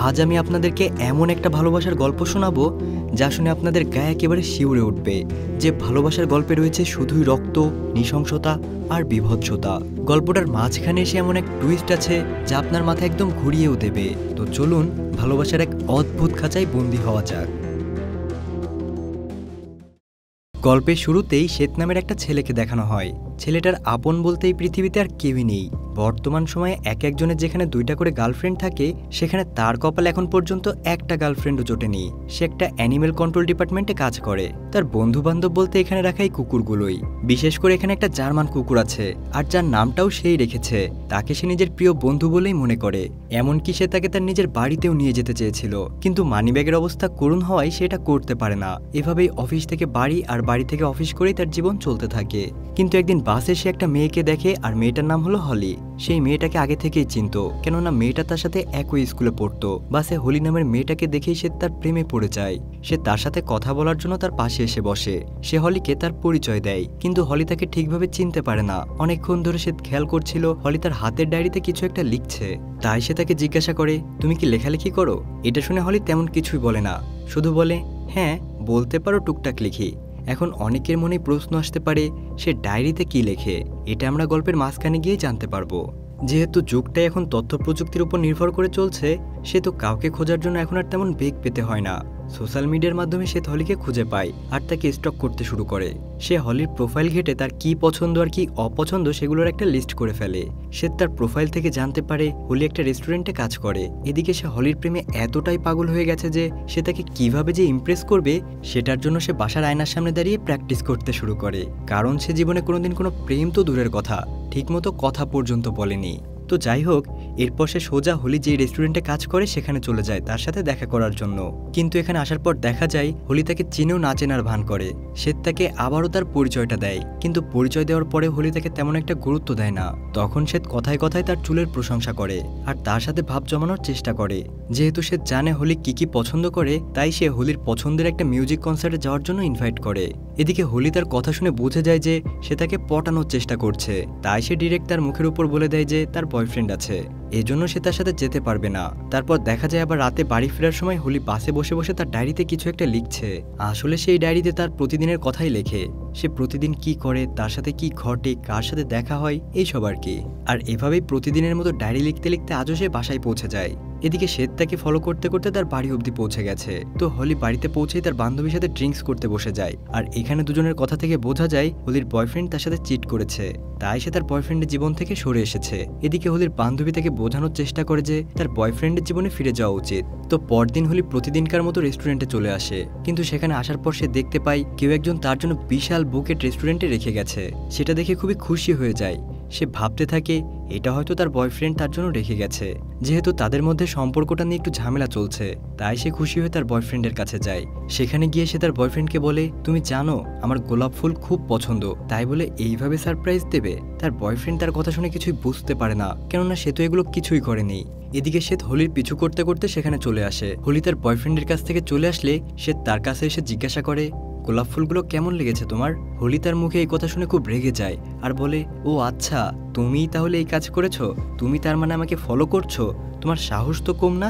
আজ আমি আপনাদেরকে এমন একটা ভালোবাসার গল্প শোনাবো যা শুনে আপনাদের গায়ে একেবারে শিউরে উঠবে। যে ভালোবাসার গল্পে রয়েছে শুধুই রক্ত, নৃশংসতা আর বীভৎসতা। গল্পটার মাঝখানে এসে এমন এক টুইস্ট আছে যা আপনার মাথা একদম ঘুরিয়েও দেবে। তো চলুন ভালোবাসার এক অদ্ভুত খাঁচায় বন্দী হওয়া যাক। গল্পের শুরুতেই শ্বেত নামের একটা ছেলেকে দেখানো হয়। ছেলেটার আপন বলতে এই পৃথিবীতে আর কেউই নেই। বর্তমান সময়ে এক একজনের যেখানে 2টা করে গার্লফ্রেন্ড থাকে, সেখানে তার কপাল এখন পর্যন্ত একটা গার্লফ্রেন্ডও জোটেনি। সে একটা অ্যানিমেল কন্ট্রোল ডিপার্টমেন্টে কাজ করে। তার বন্ধু বান্ধব বলতে এখানে রাখা এই কুকুরগুলোই। বিশেষ করে এখানে একটা জার্মান কুকুর আছে, আর যার নামটাও সেই রেখেছে। তাকে সে নিজের প্রিয় বন্ধু বলেই মনে করে। এমনকি সে তাকে তার নিজের বাড়িতেও নিয়ে যেতে চেয়েছিল, কিন্তু মানিব্যাগের অবস্থা করুণ হওয়ায় সে এটা করতে পারে না। এভাবেই অফিস থেকে বাড়ি আর বাড়ি থেকে অফিস করেই তার জীবন চলতে থাকে। কিন্তু একদিন বাসে সে একটা মেয়েকে দেখে, আর মেয়েটার নাম হলো হলি। সেই মেয়েটাকে আগে থেকেই চিনত, কেননা মেয়েটা তার সাথে একই স্কুলে পড়তো। বাসে হলি নামের মেয়েটাকে দেখেই সে তার প্রেমে পড়ে যায়। সে তার সাথে কথা বলার জন্য তার পাশে এসে বসে। সে হলিকে তার পরিচয় দেয়, কিন্তু হলি তাকে ঠিকভাবে চিনতে পারে না। অনেকক্ষণ ধরে সে খেয়াল করছিল হলি তার হাতের ডায়েরিতে কিছু একটা লিখছে। তাই সে তাকে জিজ্ঞাসা করে, তুমি কি লেখালেখি করো? এটা শুনে হলি তেমন কিছুই বলে না, শুধু বলে, হ্যাঁ বলতে পারো, টুকটাক লিখি। এখন অনেকের মনে প্রশ্ন আসতে পারে, সে ডায়েরিতে কি লেখে? এটা আমরা গল্পের মাঝখানে গিয়ে জানতে পারবো। যেহেতু যুগটাই এখন তথ্য প্রযুক্তির উপর নির্ভর করে চলছে, সে তো কাউকে খোঁজার জন্য এখন আর তেমন বেগ পেতে হয় না। সোশ্যাল মিডিয়ার মাধ্যমে সে হলিকে খুঁজে পায় আর তাকে স্টক করতে শুরু করে। সে হলির প্রোফাইল ঘেটে তার কি পছন্দ আর কি অপছন্দ সেগুলোর একটা লিস্ট করে ফেলে। সে তার প্রোফাইল থেকে জানতে পারে হলি একটা রেস্টুরেন্টে কাজ করে। এদিকে সে হলির প্রেমে এতটাই পাগল হয়ে গেছে যে সে তাকে কিভাবে যে ইমপ্রেস করবে সেটার জন্য সে বাসার আয়নার সামনে দাঁড়িয়ে প্র্যাকটিস করতে শুরু করে। কারণ সে জীবনে কোনোদিন কোনো প্রেম তো দূরের কথা, ঠিকমতো কথা পর্যন্ত বলেনি। তো যাই হোক, এরপর সে সোজা হলি যে রেস্টুরেন্টে কাজ করে সেখানে চলে যায় তার সাথে দেখা করার জন্য। কিন্তু এখানে আসার পর দেখা যায় হলি তাকে চিনেও না চেনার ভান করে। সে তাকে আবারও তার পরিচয়টা দেয়, কিন্তু পরিচয় দেওয়ার পরে হলি তাকে তেমন একটা গুরুত্ব দেয় না। তখন সে কথায় কথায় তার চুলের প্রশংসা করে আর তার সাথে ভাব জমানোর চেষ্টা করে। যেহেতু সে জানে হলি কি কি পছন্দ করে, তাই সে হলির পছন্দের একটা মিউজিক কনসার্টে যাওয়ার জন্য ইনভাইট করে। এদিকে হলি তার কথা শুনে বুঝে যায় যে সে তাকে পটানোর চেষ্টা করছে। তাই সে ডিরেক্ট তার মুখের উপর বলে দেয় যে তার বয়ফ্রেন্ড আছে, এজন্য সে তার সাথে যেতে পারবে না। তারপর দেখা যায় আবার রাতে বাড়ি ফেরার সময় হলি বাসে বসে বসে তার ডায়েরিতে কিছু একটা লিখছে। আসলে সেই ডায়েরিতে তার প্রতিদিনের কথাই লেখে। সে প্রতিদিন কি করে, তার সাথে কি ঘটে, কার সাথে দেখা হয়, এইসব আর কি। আর এভাবেই প্রতিদিনের মতো ডায়েরি লিখতে লিখতে আজও সে বাসায় পৌঁছে যায়। এদিকে শ্বেত তাকে ফলো করতে করতে তার বাড়ি অবধি পৌঁছে গেছে। তো হলি বাড়িতে পৌঁছেই তার বান্ধবীর সাথে ড্রিঙ্কস করতে বসে যায়। আর এখানে দুজনের কথা থেকে বোঝা যায় হলির বয়ফ্রেন্ড তার সাথে চিট করেছে, তাই সে তার বয়ফ্রেন্ডের জীবন থেকে সরে এসেছে। এদিকে হলির বান্ধবী তাকে বোঝানোর চেষ্টা করে যে তার বয়ফ্রেন্ডের জীবনে ফিরে যাওয়া উচিত। তো পরদিন হলি প্রতিদিনকার মতো রেস্টুরেন্টে চলে আসে, কিন্তু সেখানে আসার পর সে দেখতে পায় কেউ একজন তার জন্য বিশাল বুকেট রেস্টুরেন্টে রেখে গেছে। সেটা দেখে খুবই খুশি হয়ে যায়। সে ভাবতে থাকে এটা হয়তো তার বয়ফ্রেন্ড তার জন্য রেখে গেছে। যেহেতু তাদের মধ্যে সম্পর্কটা নিয়ে একটু ঝামেলা চলছে, তাই সে খুশি হয়ে তার বয়ফ্রেন্ডের কাছে যায়। সেখানে গিয়ে সে তার বয়ফ্রেন্ডকে বলে, তুমি জানো আমার গোলাপ ফুল খুব পছন্দ, তাই বলে এইভাবে সারপ্রাইজ দেবে? তার বয়ফ্রেন্ড তার কথা শুনে কিছুই বুঝতে পারে না, কেননা সে তো এগুলো কিছুই করেনি। এদিকে সে হলির পিছু করতে করতে সেখানে চলে আসে। হলি তার বয়ফ্রেন্ডের কাছ থেকে চলে আসলে সে তার কাছে এসে জিজ্ঞাসা করে, গোলাপ ফুলগুলো কেমন লেগেছে তোমার? হলি তার মুখে এই কথা শুনে খুব রেগে যায় আর বলে, ও আচ্ছা, তুমিই তাহলে এই কাজ করেছো? তুমি তার মানে আমাকে ফলো করছো? তোমার সাহস তো কম না।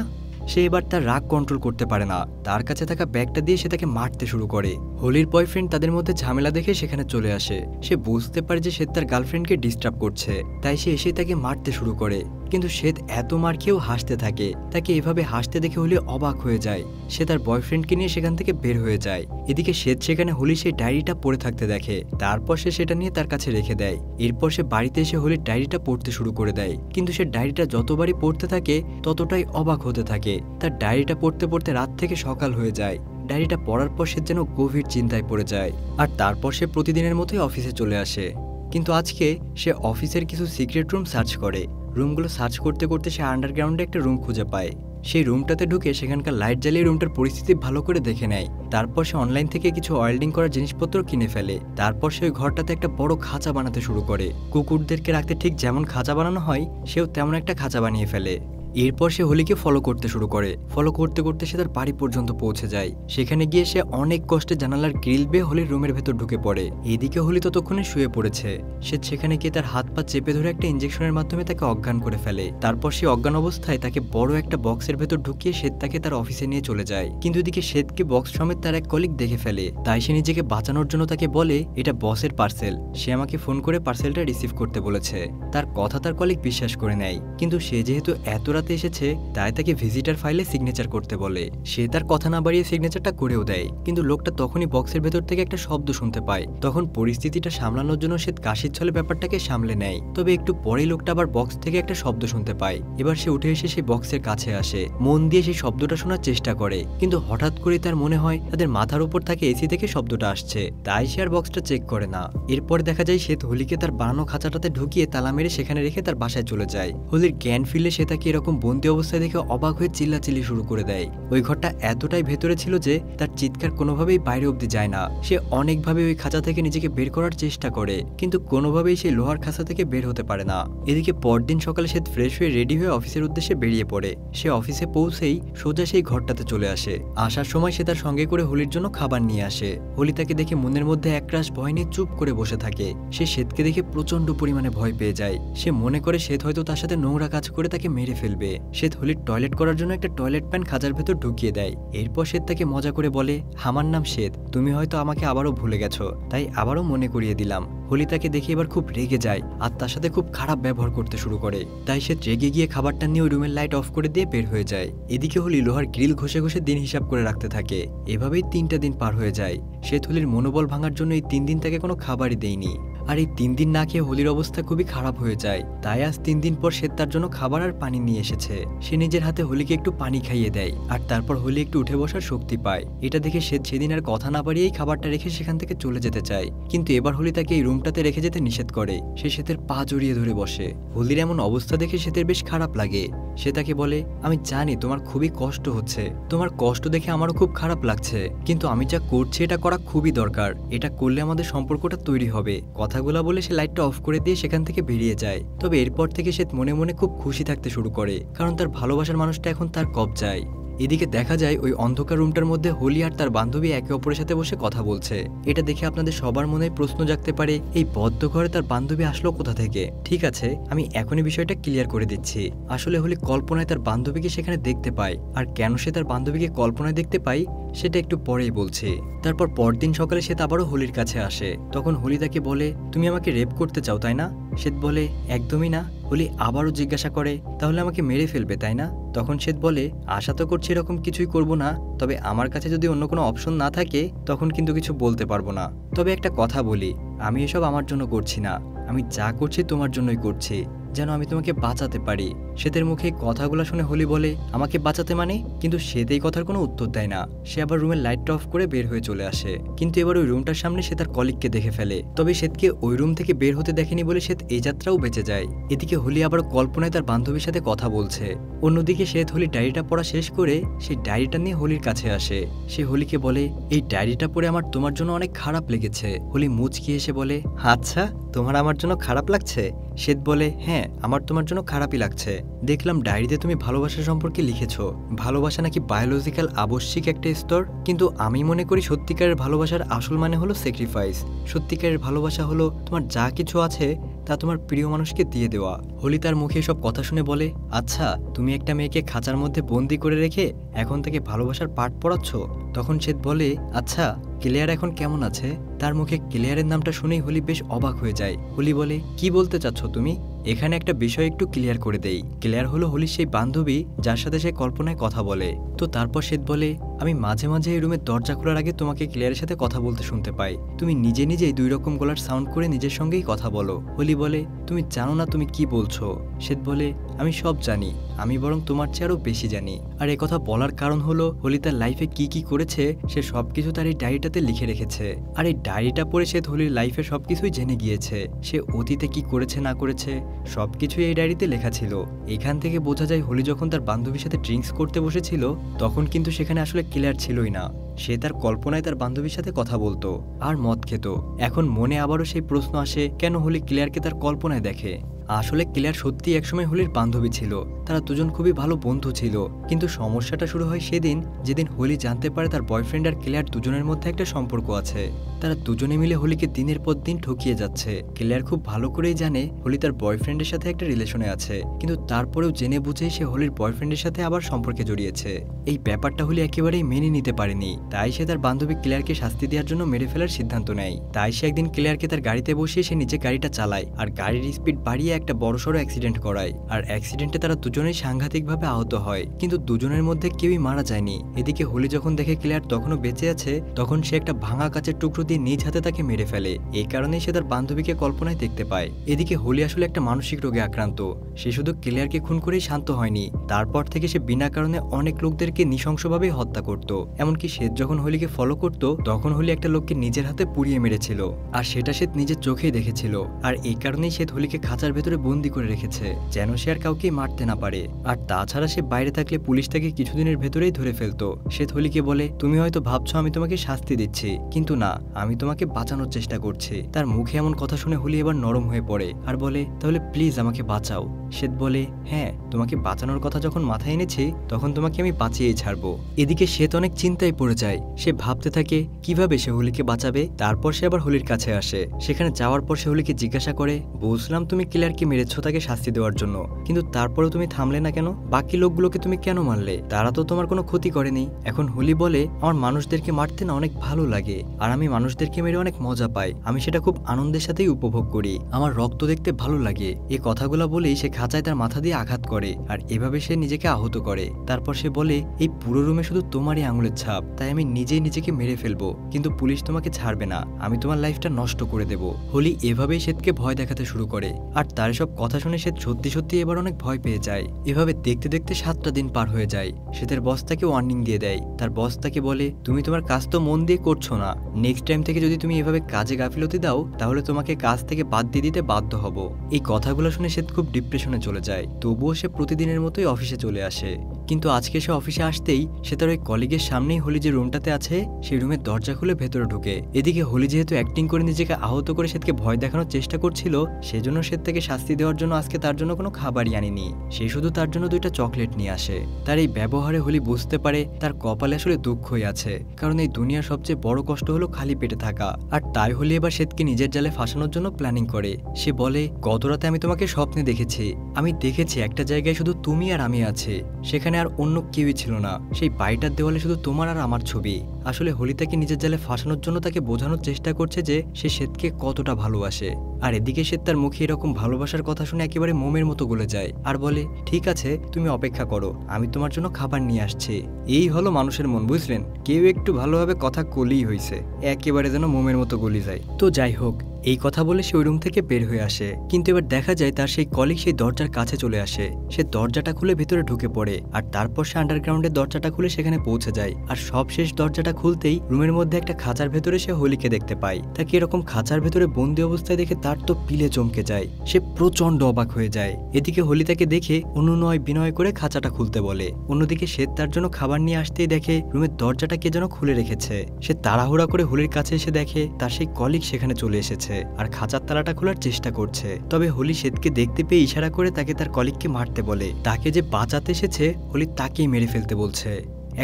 সে এবার তার রাগ কন্ট্রোল করতে পারে না, তার কাছে থাকা ব্যাগটা দিয়ে সে তাকে মারতে শুরু করে। হলির বয়ফ্রেন্ড তাদের মধ্যে ঝামেলা দেখে সেখানে চলে আসে। সে বুঝতে পারে যে সে তার গার্লফ্রেন্ডকে ডিস্টার্ব করছে, তাই সে এসে তাকে মারতে শুরু করে। কিন্তু শ্বেত এত মার খেয়েও হাসতে থাকে। তাকে এভাবে হাসতে দেখে হলি অবাক হয়ে যায়। সে তার বয়ফ্রেন্ডকে নিয়ে সেখান থেকে বের হয়ে যায়। এদিকে শ্বেত সেখানে হলি সেই ডায়েরিটা পড়ে থাকতে দেখে। তারপর সে সেটা নিয়ে তার কাছে রেখে দেয়। এরপর সে বাড়িতে এসে হলির ডায়েরিটা পড়তে শুরু করে দেয়। কিন্তু সে ডায়েরিটা যতবারই পড়তে থাকে ততটাই অবাক হতে থাকে। তার ডায়েরিটা পড়তে পড়তে রাত থেকে সকাল হয়ে যায়। ডায়েরিটা পড়ার পর সে যেন গভীর চিন্তায় পড়ে যায়। আর তারপর সে প্রতিদিনের মতোই অফিসে চলে আসে। কিন্তু আজকে সে অফিসের কিছু সিক্রেট রুম সার্চ করে। রুমগুলো সার্চ করতে করতে সে আন্ডারগ্রাউন্ডে একটা রুম খুঁজে পায়। সেই রুমটাতে ঢুকে সেখানকার লাইট জ্বালিয়ে রুমটার পরিস্থিতি ভালো করে দেখে নেয়। তারপর সে অনলাইন থেকে কিছু ওয়েল্ডিং করার জিনিসপত্র কিনে ফেলে। তারপর সে ওই ঘরটাতে একটা বড় খাঁচা বানাতে শুরু করে। কুকুরদেরকে রাখতে ঠিক যেমন খাঁচা বানানো হয়, সেও তেমন একটা খাঁচা বানিয়ে ফেলে। এরপর সে হোলিকে ফলো করতে শুরু করে। ফলো করতে করতে সে তার বাড়ি পর্যন্ত পৌঁছে যায়। সেখানে গিয়ে সে অনেক কষ্টে জানালার গ্রিল বেয়ে হোলির রুমের ভেতর ঢুকে পড়ে। এদিকে হোলি ততক্ষণে শুয়ে পড়েছে। সে সেখানে গিয়ে তার হাত পা চেপে ধরে একটা ইঞ্জেকশনের মাধ্যমে তাকে অজ্ঞান করে ফেলে। তারপর সে অজ্ঞান অবস্থায় তাকে বড় একটা বক্সের ভেতর ঢুকিয়ে শ্বেত তাকে তার অফিসে নিয়ে চলে যায়। কিন্তু এদিকে শ্বেতকে বক্স সমেত তার এক কলিগ দেখে ফেলে। তাই সে নিজেকে বাঁচানোর জন্য তাকে বলে এটা বসের পার্সেল, সে আমাকে ফোন করে পার্সেলটা রিসিভ করতে বলেছে। তার কথা তার কলিগ বিশ্বাস করে নেয়, কিন্তু সে যেহেতু এত রাতে এসেছে তাই তাকে ভিজিটার ফাইলে সিগনেচার করতে বলে। সে তার কথা না বাড়িয়ে সিগনেচারটা করেও দেয়। কিন্তু লোকটা তখনই বক্সের ভেতর থেকে একটা শব্দ শুনতে পায়। তখন পরিস্থিতিটা সামলানোর জন্য সে কাশির ছলে ব্যাপারটাকে সামলে নেয়। তবে একটু পরেই লোকটা আবার বক্স থেকে একটা শব্দ শুনতে পায়। এবার সে উঠে এসে সেই বক্সের কাছে আসে, মন দিয়ে সেই শব্দটা শোনার চেষ্টা করে। কিন্তু হঠাৎ করে তার মনে হয় তাদের মাথার উপর থাকে এসি থেকে শব্দটা আসছে, তাই সে আর বক্সটা চেক করে না। এরপর দেখা যায় সে হোলিকে তার বানানো খাঁচাটাতে ঢুকিয়ে তালা মেরে সেখানে রেখে তার বাসায় চলে যায়। হোলির জ্ঞান ফিরলে সে তাকে এরকম বন্দি অবস্থায় দেখে অবাক হয়ে চিল্লাচিল্লি শুরু করে দেয়। ওই ঘরটা এতটাই ভেতরে ছিল যে তার চিৎকার কোনোভাবেই বাইরে অব্দি যায় না। সে অনেকভাবে ওই খাঁচা থেকে নিজেকে বের করার চেষ্টা করে, কিন্তু কোনোভাবেই সেই লোহার খাঁচা থেকে বের হতে পারে না। এদিকে পরদিন সকালে সে ফ্রেশ হয়ে রেডি হয়ে অফিসের উদ্দেশ্যে বেরিয়ে পড়ে। সে অফিসে পৌঁছেই সোজা সেই ঘরটাতে চলে আসে। আসার সময় সে তার সঙ্গে করে হোলির জন্য খাবার নিয়ে আসে। হোলি তাকে দেখে মনের মধ্যে একরাশ ভয় নিয়ে চুপ করে বসে থাকে। সে শ্বেতকে দেখে প্রচন্ড পরিমাণে ভয় পেয়ে যায়। সে মনে করে শ্বেত হয়তো তার সাথে নোংরা কাজ করে তাকে মেরে ফেলবে। শ্বেত হোলির টয়লেট করার জন্য একটা টয়লেট প্যান খাঁচার ভেতর ঢুকিয়ে দেয়। এরপর শ্বেত তাকে মজা করে বলে, আমার নাম শ্বেত, তুমি হয়তো আমাকে আবারও ভুলে গেছো, তাই আবারও মনে করিয়ে দিলাম। হোলি তাকে দেখে এবার খুব রেগে যায় আর তার সাথে খুব খারাপ ব্যবহার করতে শুরু করে। তাই সে রেগে গিয়ে খাবারটা নিয়ে ওই রুমের লাইট অফ করে দিয়ে বের হয়ে যায়। এদিকে হোলি লোহার গ্রিল ঘষে ঘষে দিন হিসাব করে রাখতে থাকে। এভাবেই 3টা দিন পার হয়ে যায়। শ্বেত হোলির মনোবল ভাঙার জন্য এই 3 দিন তাকে কোনো খাবারই দেয়নি। আর এই 3 দিন না খেয়ে হোলির অবস্থা খুবই খারাপ হয়ে যায়। তাই আজ 3 দিন পর শ্বেত তার জন্য খাবার আর পানি নিয়ে এসেছে। সে নিজের হাতে হোলিকে একটু পানি খাইয়ে দেয় আর তারপর হোলি একটু উঠে বসার শক্তি পায়। এটা দেখে শ্বেত সেদিন আর কথা না বাড়িয়েই খাবারটা রেখে সেখান থেকে চলে যেতে চায়। কিন্তু এবার হোলি তাকে এই রুমটাতে রেখে যেতে নিষেধ করে। সে শ্বেতের পা জড়িয়ে ধরে বসে। হোলির এমন অবস্থা দেখে শ্বেতের বেশ খারাপ লাগে। সে তাকে বলে, আমি জানি তোমার খুবই কষ্ট হচ্ছে, তোমার কষ্ট দেখে আমারও খুব খারাপ লাগছে, কিন্তু আমি যা করছি এটা করা খুবই দরকার। এটা করলে আমাদের সম্পর্কটা তৈরি হবে। কথাগুলো বলে সে লাইটটা অফ করে দিয়ে সেখান থেকে বেরিয়ে যায়। তবে এরপর থেকে সে মনে মনে খুব খুশি থাকতে শুরু করে, কারণ তার ভালোবাসার মানুষটা এখন তার কবজায়। এদিকে দেখা যায় ওই অন্ধকার রুমটার মধ্যে হোলি আর তার বান্ধবী একে অপরের সাথে বসে কথা বলছে। এটা দেখে আপনাদের সবার মনে প্রশ্ন জাগতে পারে, এই বদ্ধ ঘরে তার বান্ধবী আসলো কোথা থেকে? ঠিক আছে, আমি এখনই বিষয়টা ক্লিয়ার করে দিচ্ছি। আসলে হোলি কল্পনায় তার বান্ধবীকে সেখানে দেখতে পায়, আর কেন সে তার বান্ধবীকে কল্পনায় দেখতে পায় সেটা একটু পরেই বলছি। তারপর পরদিন সকালে সে আবারও হোলির কাছে আসে। তখন হোলি তাকে বলে, তুমি আমাকে রেপ করতে চাও তাই না? শ্বেত বলে, একদমই না। হোলি আবারও জিজ্ঞাসা করে, তাহলে আমাকে মেরে ফেলবে তাই না? তখন শ্বেত বলে, আশা তো করছি এরকম কিছুই করব না, তবে আমার কাছে যদি অন্য কোনো অপশন না থাকে তখন কিন্তু কিছু বলতে পারবো না। তবে একটা কথা বলি, আমি এসব আমার জন্য করছি না, আমি যা করছি তোমার জন্যই করছি, যেন আমি তোমাকে বাঁচাতে পারি। শ্বেতের মুখে কথাগুলো শুনে হোলি বলে, আমাকে বাঁচাতে মানে? কিন্তু শ্বেত এই কথার কোনো উত্তর দেয় না। সে আবার রুমের লাইটটা অফ করে বের হয়ে চলে আসে। কিন্তু এবার ওই রুমটার সামনে সে তার কলিগকে দেখে ফেলে। তবে শ্বেতকে ওই রুম থেকে বের হতে দেখেনি বলে শ্বেত এই যাত্রাও বেঁচে যায়। এদিকে হোলি আবার কল্পনায় তার বান্ধবীর সাথে কথা বলছে। অন্যদিকে শ্বেত হোলির ডায়েরিটা পড়া শেষ করে সেই ডায়েরিটা নিয়ে হোলির কাছে আসে। সে হোলিকে বলে, এই ডায়েরিটা পড়ে আমার তোমার জন্য অনেক খারাপ লেগেছে। হোলি মুচকি এসে বলে, আচ্ছা, তোমার আমার জন্য খারাপ লাগছে? শ্বেত বলে, হ্যাঁ, আমার তোমার জন্য খারাপই লাগছে। দেখলাম ডায়েরিতে তুমি ভালোবাসা সম্পর্কে লিখেছো। ভালোবাসা নাকি বায়োলজিক্যাল আবশ্যিক একটা স্তর, কিন্তু আমি মনে করি সত্যিকারের ভালোবাসার আসল মানে হলো স্যাক্রিফাইস। সত্যিকারের ভালোবাসা হলো তোমার যা কিছু আছে তা তোমার প্রিয় মানুষকে দিয়ে দেওয়া। হোলি তার মুখে সব কথা শুনে বলে, আচ্ছা, তুমি একটা মেয়েকে খাঁচার মধ্যে বন্দি করে রেখে এখন থেকে ভালোবাসার পাঠ পড়াচ্ছ? তখন শ্বেত বলে, আচ্ছা, ক্লেয়ার এখন কেমন আছে? তার মুখে ক্লেয়ারের নামটা শুনেই হোলি বেশ অবাক হয়ে যায়। হোলি বলে, কি বলতে চাচ্ছ তুমি? এখানে একটা বিষয় একটু ক্লিয়ার করে দেই। ক্লেয়ার হলো হোলির সেই বান্ধবী যার সাথে সে কল্পনায় কথা বলে। তো তারপর শ্বেত বলে, আমি মাঝে মাঝে এই রুমের দরজা খোলার আগে তোমাকে ক্লেয়ারের সাথে কথা বলতে শুনতে পাই। তুমি নিজে নিজেই 2 রকম গলার সাউন্ড করে নিজের সঙ্গেই কথা বলো। হোলি বলে, তুমি জানো না তুমি কি বলছো। শ্বেত বলে, আমি সব জানি, আমি বরং তোমার চেয়ে আরো বেশি জানি। আর এই কথা বলার কারণ হলো হোলি তার লাইফে কি কি করেছে সে সবকিছু তার এই ডায়েরিটাতে লিখে রেখেছে। আর এই ডায়েরিটা পড়ে সে হোলির লাইফে সবকিছুই জেনে গিয়েছে। সে অতীতে কি করেছে না করেছে সবকিছুই এই ডায়েরিতে লেখা ছিল। এখান থেকে বোঝা যায় হোলি যখন তার বান্ধবীর সাথে ড্রিঙ্কস করতে বসেছিল তখন কিন্তু সেখানে আসলে ক্লিয়ার ছিলই না। সে তার কল্পনায় তার বান্ধবীর সাথে কথা বলতো আর মদ খেত। এখন মনে আবারও সেই প্রশ্ন আসে, কেন হোলি ক্লেয়ারকে তার কল্পনায় দেখে। আসলে ক্লেয়ার সত্যি একসময় হোলির বান্ধবী ছিল, তারা দুজন খুবই ভালো বন্ধু ছিল। কিন্তু সমস্যাটা শুরু হয় সেদিন যেদিন হোলি জানতে পারে তার বয়ফ্রেন্ড আর ক্লেয়ার দুজনের মধ্যে একটা সম্পর্ক আছে। তারা দুজনে মিলে হোলিকে দিনের পর দিন ঠকিয়ে যাচ্ছে। ক্লেয়ার খুব ভালো করেই জানে হোলি তার বয়ফ্রেন্ডের সাথে একটা রিলেশনে আছে, কিন্তু তারপরেও জেনে বুঝে সে হোলির বয়ফ্রেন্ডের সাথে আবার সম্পর্কে জড়িয়েছে। এই ব্যাপারটা হোলি একেবারেই মেনে নিতে পারেনি, তাই সে তার বান্ধবী ক্লেয়ারকে শাস্তি দেওয়ার জন্য মেরে ফেলার সিদ্ধান্ত নেয়। তাই সে একদিন ক্লেয়ারকে তার গাড়িতে বসিয়ে সে নিজে গাড়িটা চালায় আর গাড়ির স্পিড বাড়িয়ে একটা বড়সড় অ্যাক্সিডেন্ট করায়। আর অ্যাক্সিডেন্টে তারা দুজনেই সাংঘাতিকভাবে আহত হয়, কিন্তু দুজনের মধ্যে কেউই মারা যায়নি। এদিকে হোলি যখন দেখে ক্লেয়ার তখনও বেঁচে আছে, তখন সে একটা ভাঙা কাচের টুকরো দিয়ে নিজ হাতে তাকে মেরে ফেলে। এই কারণেই সে তার বান্ধবীকে কল্পনায় দেখতে পায়। এদিকে হোলি আসলে একটা মানসিক রোগে আক্রান্ত, সে শুধু ক্লেয়ারকে খুন করেই শান্ত হয়নি, তারপর থেকে সে বিনা কারণে অনেক লোকদেরকে নৃশংসভাবে হত্যা করত। এমনকি সে যখন হোলিকে ফলো করত তখন হোলি একটা লোককে নিজের হাতে পুড়িয়ে মেরেছিল, আর সেটা সে নিজের চোখেই দেখেছিল। আর এই কারণেই সে হোলিকে খাঁচার ভেতরে বন্দি করে রেখেছে, যেন সে আর কাউকে মারতে না পারে। আর তাছাড়া সে বাইরে থাকলে পুলিশ তাকে কিছুদিনের ভেতরেই ধরে ফেলতো। সে হোলিকে বলে, তুমি হয়তো ভাবছো আমি তোমাকে শাস্তি দিচ্ছি, কিন্তু না, আমি তোমাকে বাঁচানোর চেষ্টা করছি। তার মুখে এমন কথা শুনে হোলি এবার নরম হয়ে পড়ে আর বলে, তাহলে প্লিজ আমাকে বাঁচাও। শ্বেত বলে, হ্যাঁ, তোমাকে বাঁচানোর কথা যখন মাথায় এনেছি তখন তোমাকে আমি বাঁচিয়েই ছাড়বো। এদিকে শ্বেত অনেক চিন্তায় পড়ে যায়। সে ভাবতে থাকে কিভাবে সে হোলিকে বাঁচাবে। তারপর সে আবার হোলির কাছে আসে। সেখানে যাওয়ার পর সে হোলিকে জিজ্ঞাসা করে, বুঝলাম তুমি ক্লেয়ারকে মেরেছো তাকে শাস্তি দেওয়ার জন্য, কিন্তু তারপরেও তুমি থামলে না কেন? বাকি লোকগুলোকে তুমি কেন মারলে? তারা তো তোমার কোনো ক্ষতি করেনি। এখন হোলি বলে, আমার মানুষদেরকে মারতে না অনেক ভালো লাগে, আর আমি মানুষদেরকে মেরে অনেক মজা পাই। আমি সেটা খুব আনন্দের সাথেই উপভোগ করি। আমার রক্ত দেখতে ভালো লাগে। এই কথাগুলো বলেই সে খাঁচায় তার মাথা দিয়ে আঘাত করে, আর এভাবে সে নিজেকে আহত করে। তারপর সে বলে, এই পুরো রুমে শুধু তোমারই আঙুলের ছাপ, তাই আমি নিজেই নিজেকে মেরে ফেলবো, কিন্তু পুলিশ তোমাকে ছাড়বে না। আমি তোমার লাইফটা নষ্ট করে দেব। হোলি এভাবেই শ্বেতকে ভয় দেখাতে শুরু করে, আর তার সব কথা শুনে শ্বেত সত্যি সত্যি এবার অনেক ভয় পেয়ে যায়। এভাবে দেখতে দেখতে 7টা দিন পার হয়ে যায়। শ্বেতের বস তাকে ওয়ার্নিং দিয়ে দেয়। তার বস তাকে বলে, তুমি তোমার কাজ তো মন দিয়ে করছো না, নেক্সট টাইম থেকে যদি তুমি এভাবে কাজে গাফিলতি দাও তাহলে তোমাকে কাজ থেকে বাদ দিয়ে দিতে বাধ্য হব। এই কথাগুলো শুনে শ্বেত খুব ডিপ্রেশনে চলে যায়। তবুও সে প্রতিদিনের মতোই অফিসে চলে আসে। কিন্তু আজকে সে অফিসে আসতেই সে তার ওই কলিগের সামনেই হোলি যে রুমটাতে আছে সেই রুমের দরজা খুলে ভেতরে ঢুকে। এদিকে হোলি যেহেতু অ্যাক্টিং করে নিজেকে আহত করে শ্বেতকে ভয় দেখানোর চেষ্টা করছিল, সেজন্য শ্বেত তাকে শাস্তি দেওয়ার জন্য আজকে তার জন্য কোনো খাবারই আনেনি। সে শুধু তার জন্য 2টা চকলেট নিয়ে আসে। তার এই ব্যবহারে হোলি বুঝতে পারে তার কপালে আসলে দুঃখই আছে, কারণ এই দুনিয়ার সবচেয়ে বড় কষ্ট হলো খালি পেটে থাকা। আর তাই হোলি এবার শ্বেতকে নিজের জালে ফাঁসানোর জন্য প্ল্যানিং করে। সে বলে, গত রাতে আমি তোমাকে স্বপ্নে দেখেছি। আমি দেখেছি একটা জায়গায় শুধু তুমি আর আমি আছে, সেখানে আর অন্য কেউই ছিল না। সেই বাড়িটার দেওয়ালে শুধু তোমার আর আমার ছবি। আসলে হোলি তাকে নিজের জালে ফাঁসানোর জন্য তাকে বোঝানোর চেষ্টা করছে যে সে শ্বেতকে কতটা ভালোবাসে। আর এদিকে শ্বেত তার মুখে এরকম ভালোবাসার কথা শুনে একেবারে মোমের মতো গলে যায় আর বলে, ঠিক আছে, তুমি অপেক্ষা করো, আমি তোমার জন্য খাবার নিয়ে আসছি। এই হলো মানুষের মন, বুঝলেন? কেউ একটু ভালোভাবে কথা কলেই হয়েছে, একেবারে যেন মোমের মতো গলি যায়। তো যাই হোক, এই কথা বলে সে ওই রুম থেকে বের হয়ে আসে। কিন্তু এবার দেখা যায় তার সেই কলিগ সেই দরজার কাছে চলে আসে। সে দরজাটা খুলে ভেতরে ঢুকে পড়ে, আর তারপর সে আন্ডারগ্রাউন্ডের দরজাটা খুলে সেখানে পৌঁছে যায়। আর সবশেষ দরজাটা খুলতেই রুমের মধ্যে একটা খাঁচার ভেতরে সে হোলিকে দেখতে পায়। তাকে এরকম খাঁচার ভেতরে বন্দি অবস্থায় দেখে তার তো পিলে চমকে যায়। সে প্রচন্ড অবাক হয়ে যায়। এদিকে হোলি তাকে দেখে অনুনয় বিনয় করে খাঁচাটা খুলতে বলে। অন্যদিকে সে তার জন্য খাবার নিয়ে আসতেই দেখে রুমের দরজাটা কে যেন খুলে রেখেছে। সে তাড়াহুড়া করে হোলির কাছে এসে দেখে তার সেই কলিগ সেখানে চলে এসেছে আর খাঁচার তালাটা খোলার চেষ্টা করছে। তবে হোলি শ্বেতকে দেখতে পেয়ে ইশারা করে তাকে তার কলিগকে মারতে বলে। তাকে যে বাঁচাতে এসেছে হোলি তাকেই মেরে ফেলতে বলছে।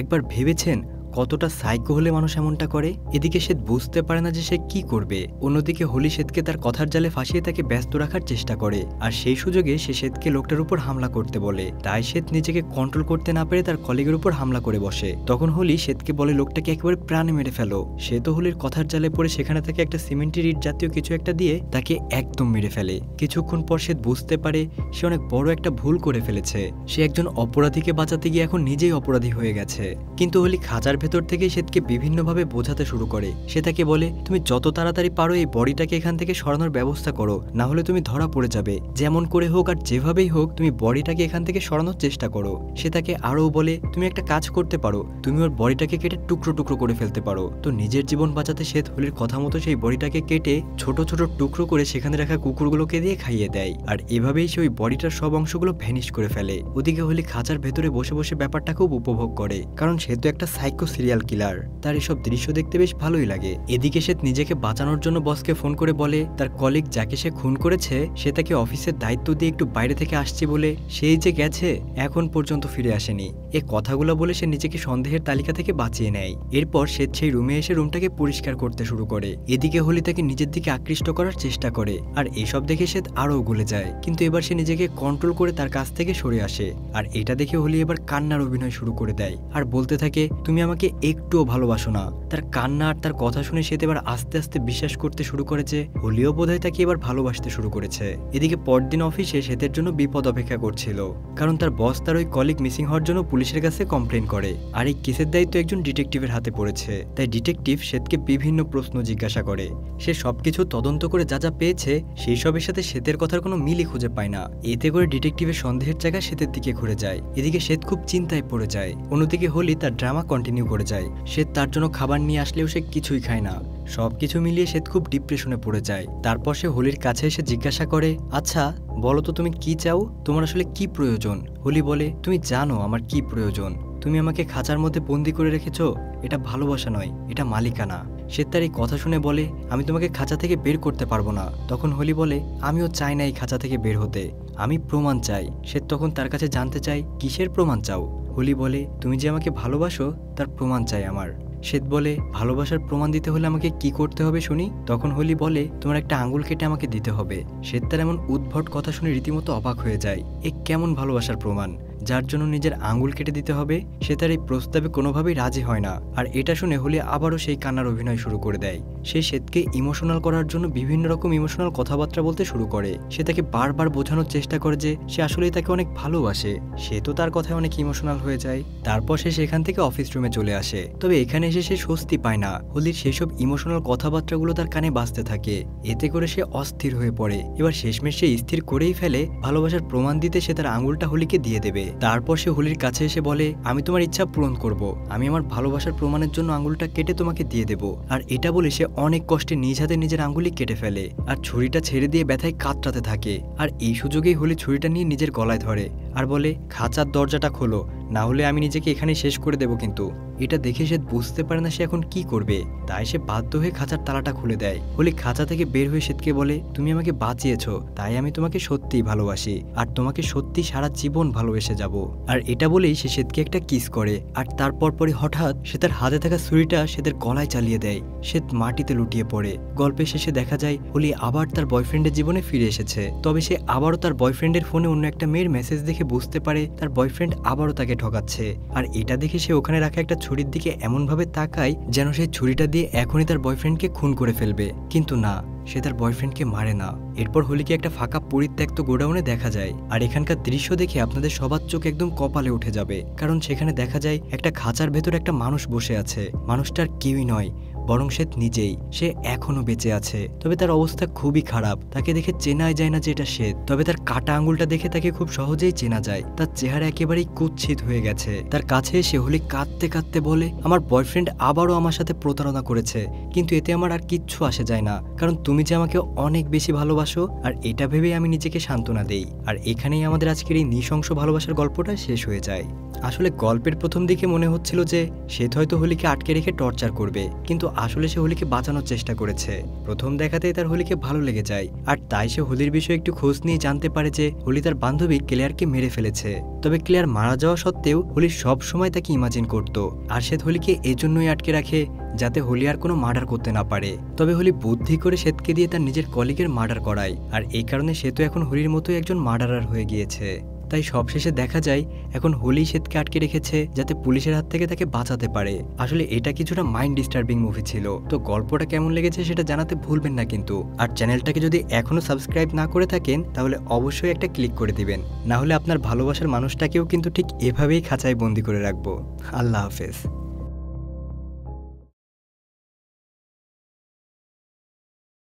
একবার ভেবেছেন কতটা সাইকো হলে মানুষ এমনটা করে? এদিকে শ্বেত বুঝতে পারে না যে সে কি করবে। অন্যদিকে হোলি শ্বেতকে তার কথার জালে ফাঁসিয়ে তাকে ব্যস্ত রাখার চেষ্টা করে, আর সেই সুযোগে সে শ্বেতকে লোকটার উপর হামলা করতে বলে। তাই শ্বেত নিজেকে কন্ট্রোল করতে না পেরে তার কলিগের উপর হামলা করে বসে। তখন হোলি শ্বেতকে বলে লোকটাকে একেবারে প্রাণে মেরে ফেলো। সে তো হোলির কথার জালে পড়ে সেখানে থেকে একটা সিমেন্টের ইট জাতীয় কিছু একটা দিয়ে তাকে একদম মেরে ফেলে। কিছুক্ষণ পর শ্বেত বুঝতে পারে সে অনেক বড় একটা ভুল করে ফেলেছে। সে একজন অপরাধীকে বাঁচাতে গিয়ে এখন নিজেই অপরাধী হয়ে গেছে। কিন্তু হোলি খাঁচার ভেতর থেকে শ্বেতকে বিভিন্নভাবে বোঝাতে শুরু করে। সে তাকে বলে, তুমি যত তাড়াতাড়ি পারো এই বডিটাকে এখান থেকে সরানোর ব্যবস্থা করো, না হলে তুমি ধরা পড়ে যাবে। যেমন করে হোক আর যেভাবেই হোক তুমি বডিটাকে এখান থেকে সরানোর চেষ্টা করো। সে তাকে আরও বলে, তুমি একটা কাজ করতে পারো, তুমি ওর বডিটাকে কেটে টুকরো টুকরো করে ফেলতে পারো। তো নিজের জীবন বাঁচাতে শ্বেত হোলির কথা মতো সেই বডিটাকে কেটে ছোট ছোট টুকরো করে সেখানে রাখা কুকুরগুলোকে দিয়ে খাইয়ে দেয়। আর এভাবেই সে ওই বডিটার সব অংশগুলো ভ্যানিশ করে ফেলে। ওদিকে হোলি খাঁচার ভেতরে বসে বসে ব্যাপারটা খুব উপভোগ করে, কারণ সে তো একটা সাইকো সিরিয়াল কিলার। তার এসব দৃশ্য দেখতে বেশ ভালোই লাগে। এদিকে শ্বেত নিজেকে বাঁচানোর জন্য বসকে ফোন করে বলে তার কলিগ যাকে সে খুন করেছে সে তাকে অফিসের দায়িত্ব দিয়ে একটু বাইরে থেকে আসছে বলে সেই যে গেছে এখন পর্যন্ত ফিরে আসেনি। এ কথাগুলো বলে সে নিজেকে সন্দেহের তালিকা থেকে বাঁচিয়ে নেয়। এরপর শ্বেত সেই রুমে এসে রুমটাকে পরিষ্কার করতে শুরু করে। এদিকে হোলি তাকে নিজের দিকে আকৃষ্ট করার চেষ্টা করে আর এসব দেখে শ্বেত আরও গলে যায়, কিন্তু এবার সে নিজেকে কন্ট্রোল করে তার কাছ থেকে সরে আসে। আর এটা দেখে হোলি এবার কান্নার অভিনয় শুরু করে দেয় আর বলতে থাকে তুমি আমাকে একটুও ভালোবাসো না। তার কান্না আর তার কথা শুনে শ্বেত এবার আস্তে আস্তে বিশ্বাস করতে শুরু করেছে হোলিও বোধহয় তাকে এবার ভালোবাসতে শুরু করেছে। এদিকে পরদিন অফিসে শ্বেতের জন্য বিপদ অপেক্ষা করছিল, কারণ তার বস তার ওই কলিগ মিসিং হওয়ার জন্য পুলিশের কাছে কমপ্লেন করে। আর এই কেসের দায়িত্ব একজন ডিটেকটিভের হাতে পড়েছে, তাই ডিটেকটিভ শ্বেতকে বিভিন্ন প্রশ্ন জিজ্ঞাসা করে। সে সবকিছু তদন্ত করে যা যা পেয়েছে সেই সবের সাথে শ্বেতের কথার কোনো মিলই খুঁজে পায় না। এতে করে ডিটেকটিভের সন্দেহের জায়গা শ্বেতের দিকে ঘুরে যায়। এদিকে শ্বেত খুব চিন্তায় পড়ে যায়। অন্যদিকে হোলি তার ড্রামা কন্টিনিউ করে যায়। শ্বেত তার জন্য খাবার নিয়ে আসলেও সে কিছুই খায় না। সবকিছু মিলিয়ে শ্বেত খুব ডিপ্রেশনে পড়ে যায়। তারপর সে হোলির কাছে এসে জিজ্ঞাসা করে আচ্ছা বলো তো তুমি কি চাও, তোমার আসলে কি প্রয়োজন? হোলি বলে তুমি জানো আমার কি প্রয়োজন, তুমি আমাকে খাঁচার মধ্যে বন্দি করে রেখেছো, এটা ভালোবাসা নয়, এটা মালিকানা। সে তার এই কথা শুনে বলে আমি তোমাকে খাঁচা থেকে বের করতে পারবো না। তখন হোলি বলে আমিও চাই না এই খাঁচা থেকে বের হতে, আমি প্রমাণ চাই। সে তখন তার কাছে জানতে চায় কিসের প্রমাণ চাও? হোলি বলে তুমি যে আমাকে ভালোবাসো তার প্রমাণ চাই আমার। শ্বেত বলে ভালোবাসার প্রমাণ দিতে হলে আমাকে কি করতে হবে শুনি? তখন হোলি বলে তোমার একটা আঙ্গুল কেটে আমাকে দিতে হবে। শ্বেত তার এমন উদ্ভট কথা শুনে রীতিমতো অবাক হয়ে যায়। এ কেমন ভালোবাসার প্রমাণ যার জন্য নিজের আঙ্গুল কেটে দিতে হবে? সে তার এই প্রস্তাবে কোনোভাবেই রাজি হয় না। আর এটা শুনে হোলি আবারও সেই কান্নার অভিনয় শুরু করে দেয়। সে শ্বেতকে ইমোশনাল করার জন্য বিভিন্ন রকম ইমোশনাল কথাবার্তা বলতে শুরু করে। সে তাকে বারবার বোঝানোর চেষ্টা করে যে সে আসলেই তাকে অনেক ভালোবাসে। সে তো তার কথায় অনেক ইমোশনাল হয়ে যায়। তারপর সে সেখান থেকে অফিস রুমে চলে আসে। তবে এখানে এসে সে স্বস্তি পায় না। হোলির সেসব ইমোশনাল কথাবার্তাগুলো তার কানে বাজতে থাকে। এতে করে সে অস্থির হয়ে পড়ে। এবার শেষমেশ সে স্থির করেই ফেলে ভালোবাসার প্রমাণ দিতে সে তার আঙুলটা হোলিকে দিয়ে দেবে। তারপর সে হোলির কাছে এসে বলে আমি তোমার ইচ্ছা পূরণ করব, আমি আমার ভালোবাসার প্রমাণের জন্য আঙুলটা কেটে তোমাকে দিয়ে দেব। আর এটা বলে সে অনেক কষ্টে নিজ হাতে নিজের আঙুলি কেটে ফেলে আর ছুরিটা ছেড়ে দিয়ে ব্যথায় কাতরাতে থাকে। আর এই সুযোগেই হোলি ছুরিটা নিয়ে নিজের গলায় ধরে আর বলে খাঁচার দরজাটা খোলো, না হলে আমি নিজেকে এখানে শেষ করে দেব। কিন্তু এটা দেখে সে বুঝতে পারে না সে এখন কি করবে, তাই সে বাধ্য হয়ে খাঁচার তালাটা খুলে দেয়। হোলি খাঁচা থেকে বের হয়ে শ্বেতকে বলে তুমি আমাকে বাঁচিয়েছো, তাই আমি তোমাকে সত্যিই ভালোবাসি আর তোমাকে সত্যি সারা জীবন ভালোবেসে যাব। আর এটা বলেই সে শ্বেতকে একটা কিস করে। আর তারপর পরে হঠাৎ সে তার হাতে থাকা ছুরিটা শ্বেতের গলায় চালিয়ে দেয়। শ্বেত মাটিতে লুটিয়ে পড়ে। গল্পের শেষে দেখা যায় হোলি আবার তার বয়ফ্রেন্ডের জীবনে ফিরে এসেছে। তবে সে আবারও তার বয়ফ্রেন্ডের ফোনে অন্য একটা মেয়ের মেসেজ দেখে বুঝতে পারে তার বয়ফ্রেন্ড আবারও তাকে ঠকাচ্ছে। আর এটা দেখে সে ওখানে রাখা একটা ছুরির দিকে এমনভাবে তাকায় যেন সেই ছুরিটা দিয়ে এখনই তার বয়ফ্রেন্ডকে খুন করে ফেলবে। কিন্তু না, সে তার বয়ফ্রেন্ডকে মারে না। এরপর হোলিকে একটা ফাঁকা পরিত্যক্ত গোডাউনে দেখা যায়। আর এখানকার দৃশ্য দেখে আপনাদের সবার চোখ একদম কপালে উঠে যাবে, কারণ সেখানে দেখা যায় একটা খাঁচার ভেতর একটা মানুষ বসে আছে। মানুষটার কেউই নয়, বরং শ্বেত নিজেই। সে এখনো বেঁচে আছে, তবে তার অবস্থা খুবই খারাপ। তাকে দেখে চেনাই যায় না যে এটা শ্বেত। তবে তার কাটা আঙুলটা দেখে তাকে খুব সহজেই চেনা যায়। তার চেহারা একেবারেই কুৎসিত হয়ে গেছে। তার কাছে এসে হোলি কাঁদতে কাঁদতে বলে আমার বয়ফ্রেন্ড আবারও আমার সাথে প্রতারণা করেছে, কিন্তু এতে আমার আর কিচ্ছু আসে যায় না, কারণ তুমি যে আমাকে অনেক বেশি ভালোবাসো। আর এটা ভেবেই আমি নিজেকে সান্ত্বনা দেই। আর এখানেই আমাদের আজকের এই নৃশংস ভালোবাসার গল্পটা শেষ হয়ে যায়। আসলে গল্পের প্রথম দিকে মনে হচ্ছিল যে শ্বেত হয়তো হোলিকে আটকে রেখে টর্চার করবে, কিন্তু আসলে সে হোলিকে বাঁচানোর চেষ্টা করেছে। প্রথম দেখাতেই তার হোলিকে ভালো লেগে যায়। আর তাই সে হোলির বিষয়ে একটু খোঁজ নিয়ে জানতে পারে যে হোলি তার বান্ধবী ক্লেয়ারকে মেরে ফেলেছে। তবে ক্লেয়ার মারা যাওয়া সত্ত্বেও হোলি সব সময় তাকে ইমাজিন করত। আর শ্বেত হোলিকে এজন্যই আটকে রাখে যাতে হোলি আর কোনো মার্ডার করতে না পারে। তবে হোলি বুদ্ধি করে শ্বেতকে দিয়ে তার নিজের কলিগের মার্ডার করায়। আর এই কারণে সে তো এখন হোলির মতোই একজন মার্ডারার হয়ে গিয়েছে। তাই সবশেষে দেখা যায় এখন হোলি শ্বেতকে আটকে রেখেছে যাতে পুলিশের হাত থেকে তাকে বাঁচাতে পারে। আসলে এটা কিছুটা মাইন্ড ডিস্টার্বিং মুভি ছিল। তো গল্পটা কেমন লেগেছে সেটা জানাতে ভুলবেন না কিন্তু। আর চ্যানেলটাকে যদি এখনো সাবস্ক্রাইব না করে থাকেন তাহলে অবশ্যই একটা ক্লিক করে দিবেন, না হলে আপনার ভালোবাসার মানুষটাকেও কিন্তু ঠিক এভাবেই খাঁচায় বন্দি করে রাখবো। আল্লাহ হাফেজ।